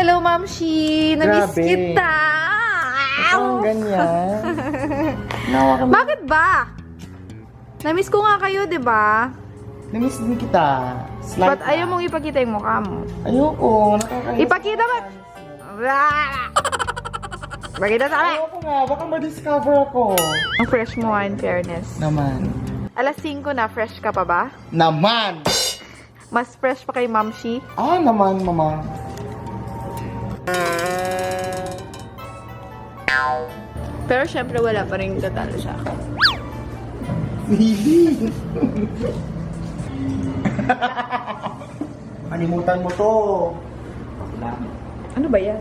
Hello, Mamshi! Namiss Grabe. kita! Ang ganyan. Nawa kami. Bakit ba? Namiss ko nga kayo, di ba? Namiss din kita. Slide Ba't ayaw mong ipakita yung mukha mo? Ayoko. Nakakaya. Ipakita mo! Pakita sa akin! Ayoko nga. Baka ma-discover ako. Ang fresh mo, in fairness. Naman. Alas 5 na, fresh ka pa ba? Naman! Mas fresh pa kay Mamshi? Naman, mama. Pero syempre wala pa rin tatalo sa akin. Kalimutan mo to. Wala. Ano ba yan?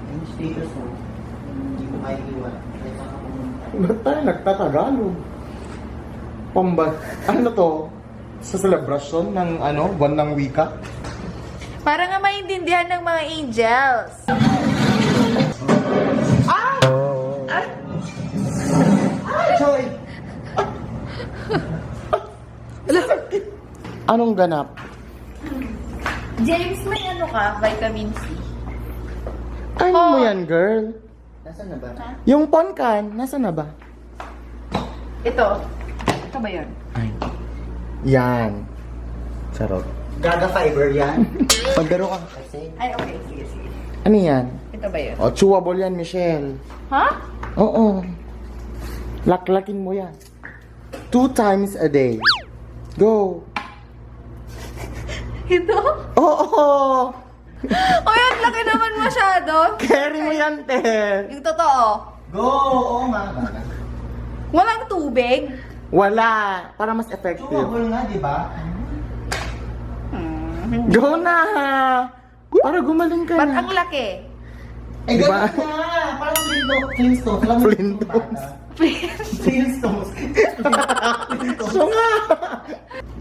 Yung status mo. Hindi ko maiiwan. Ba't tayo nagtatagalog? Ano to? Sa celebration ng buwan ng wika? Para nga maintindihan ng mga angels. Joy! Anong ganap? James, may ano ka? Vitamin C. Ano mo yan, girl? Nasaan na ba? Yung ponkan, nasa na ba? Ito. Ito ba yun? Ay. Yan. Charot. Gaga fiber yan? Magbero ka. Kasi, Ay, okay. Sige, sige. Ano yan? Ito ba yun? O, chewable yan, Michelle. Ha? Oo. Laklakin mo yan. 2 times a day. Go. Ito? Oo. O yan, laki naman masyado. Carry mo yan, te. Yung totoo. go! Oo nga. Walang tubig. Wala. Para mas effective. Chewable nga, di ba? Go na. Para gumaling ka Ba't na. ang laki? Eh, Diba? ganun na! Parang Flintstones. Alam mo yung Flintstones. bata? Flintstones. So nga.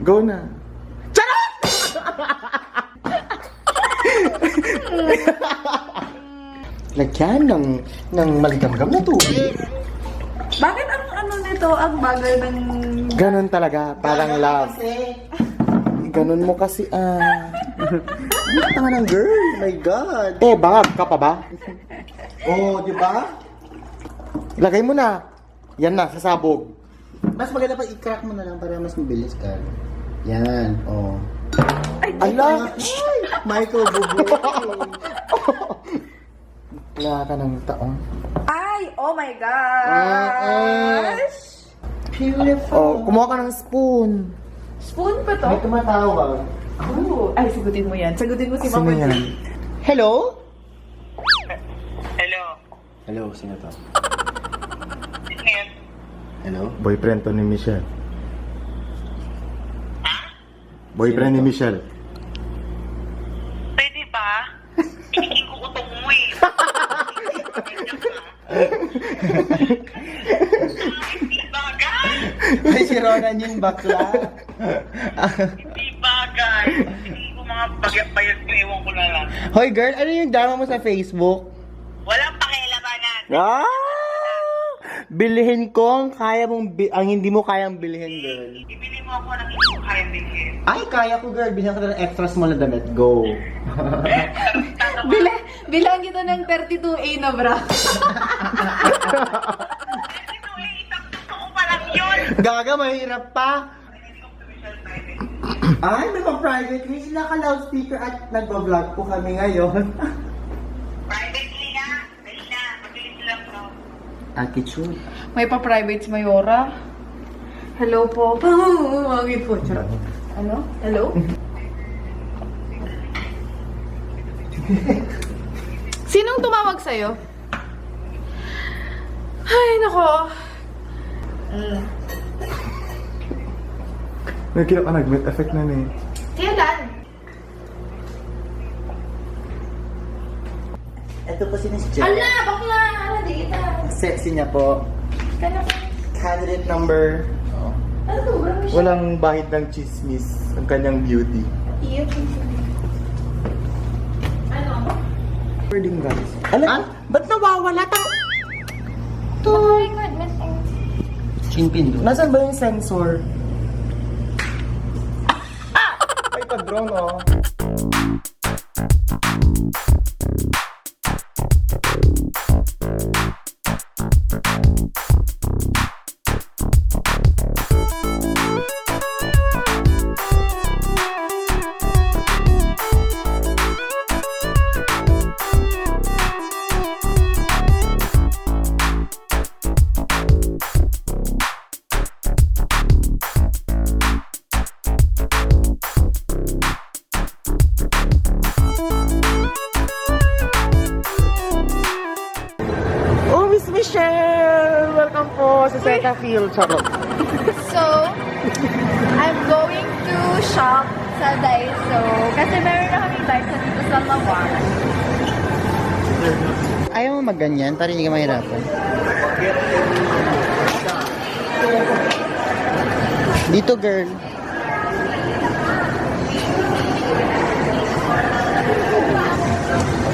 Go na. Charot! Lagyan ng maligamgam na tubig. Bakit ang ano nito, ang bagal ng... Ganon talaga. Parang love. Kasi, Ganon mo kasi Ano tanga ng girl? My God. Bangag ka pa ba? di ba? Lagay mo na. Yan na, sasabog. Mas maganda pa i-crack mo na lang para mas mabilis ka. Yan, Ala! Michael Bublé. Wala ka ng taong. Ay! Oh my gosh! Beautiful. Kumuha ka ng spoon. Spoon pa to? May tumatawag. Oh. Ay, sagutin mo yan. Sagutin mo si Sino Mama yan? G. Hello? Hello. Hello, sino to? Sino yan? Hello? Boyfriend to ni Michelle. Boyfriend ni Michelle. Pwede ba? Inikin ko utong mo eh. Hindi bagay. Ay, si Ronan yung bakla. Hindi bagay. Hindi ko mga bayad ko, ewan ko na lang. Hoy girl, ano yung drama mo sa Facebook? Walang pakialabanan. Bilihin ko ang kaya mong ang hindi mo kayang bilihin, girl. Ibili mo ako ng hindi ko kaya bilhin. Ay, kaya ko, girl. Bilhan ka na ng extra small na damit. Go. Bilang kita ng 32A na bra. Ito eh, isang gusto ko pa lang yun. Gaga, mahirap pa. Ay, may pang-private. May naka-loudspeaker at nagbablog po kami ngayon. Privately na. Dali na. Mabilis lang to. Attitude. May pa-private si Mayora. Hello po. Wagin po. Charot. Ano? Hello? Sinong tumawag sa'yo? Ay, nako. Nagkira ka nag-met effect na eh. Kailan? Ito po si Miss Jen. Ala, bakla. Ala, di kita. Sexy niya po. Kaya Candidate number. ano to? Walang siya. Walang bahid ng chismis ang kanyang beauty. Iya, ano? Pwedeng guys. Alam, ba't nawawala tang... Oh my goodness. Chinpin doon. Nasaan ba yung sensor? Ay, pa-drone oh. ako sa Cetaphil. Charot. So, I'm going to shop sa Daiso. Kasi meron na kami Daiso dito sa Lawak. Ayaw mo magganyan para hindi ka mahirapan. Dito, girl.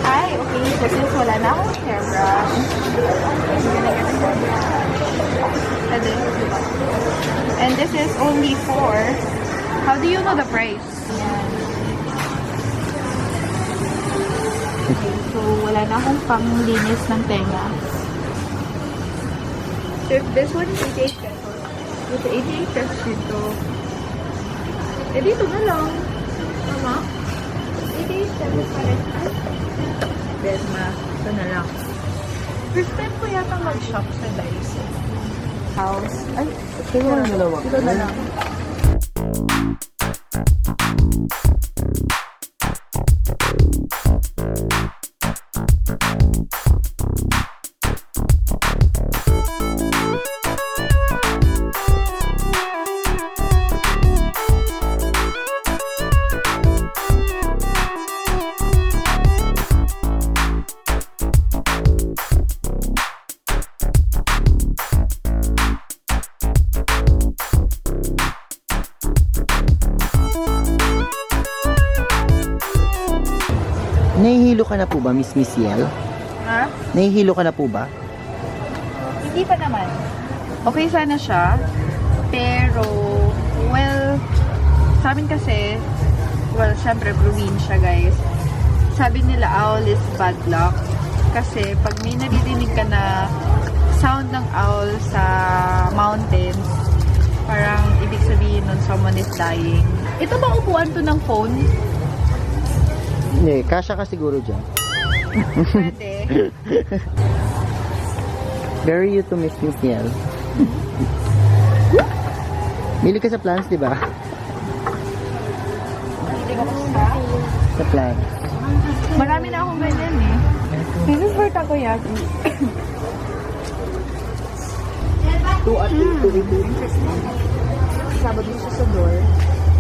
Ay, okay. So, since wala na akong hairbrush, I'm gonna get a hairbrush. And this is only for... How do you know the price? Okay, so wala na akong panglinis ng tenga. So if this one is 88 pesos, with 88 pesos dito, eh dito na lang. Tama? 88 pesos pa rin. Besma, ito na lang. First time ko yata mag-shop sa Daiso. House. Ay, ito na lang. Ito na lang. Nahihilo ka na po ba, Miss Yel? Ha? Nahihilo ka na po ba? Hindi pa naman. Okay sana siya. Pero, well, sa amin kasi, well, syempre, probinsya, guys. Sabi nila, owl is bad luck. Kasi, pag may naririnig ka na sound ng owl sa mountains, parang ibig sabihin nun, someone is dying. Ito ba upuan to ng phone? Hindi, kasya ka siguro dyan. Pwede. Very you to Miss Yel. Bili ka sa plants, di ba? Hindi ko basta. Sa plants. Marami na akong ganyan eh. This is for takoyaki. 2 at 2. Sabado siya sa door.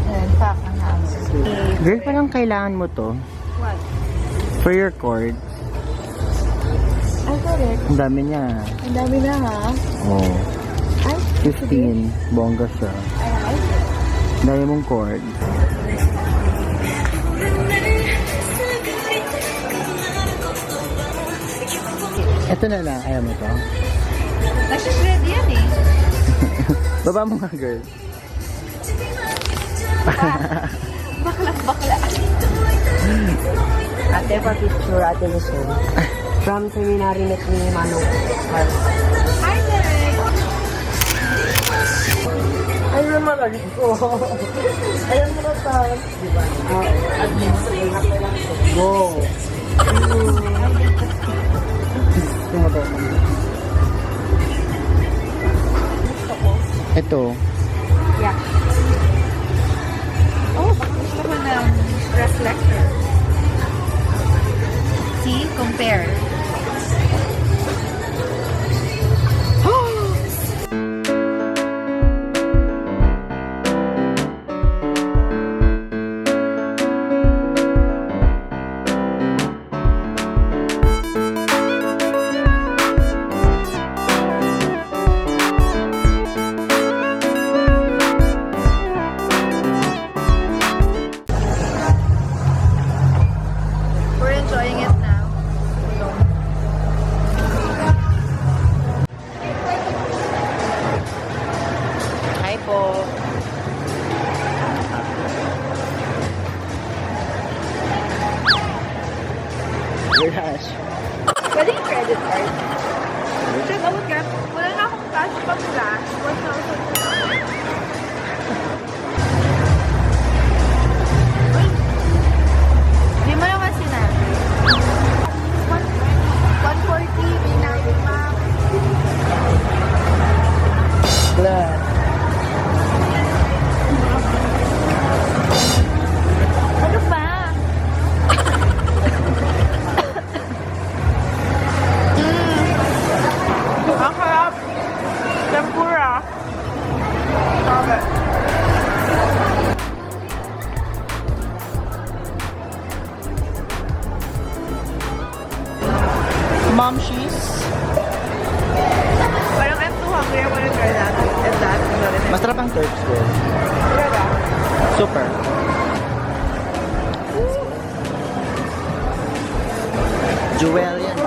And pack ang house. Girl, parang kailangan mo to. What? For your cord. Ay, correct. Ang dami niya. Ang dami na ha. Oh. Ay, 15. Bongga siya. I like it. Ang dami mong cord. Ito na lang. Ayaw mo to. Nasa-shred yan eh. Baba mo nga, girl. Bakla. Ate, pa-picture, Ate Michelle. From seminary net ni Manong. Hi, Derek! Ay, naman lagi ko. Ayan mo na tayo. Diba? Go. Ito. Yeah. Oh, baka gusto ko ng reflector. See? Compare. We're enjoying it now. Hi po. Gosh. Pwede yung credit card. Check out ka. Wala na akong cash pang cash. 1,000. Uy! Di mo naman sinabi. 140, may namin ma'am. Ano ba? Ang harap. Mom cheese. Parang I'm too hungry. I wanna try that. And that. Masarap ang Turks girl. Talaga? Super. Jewel yan.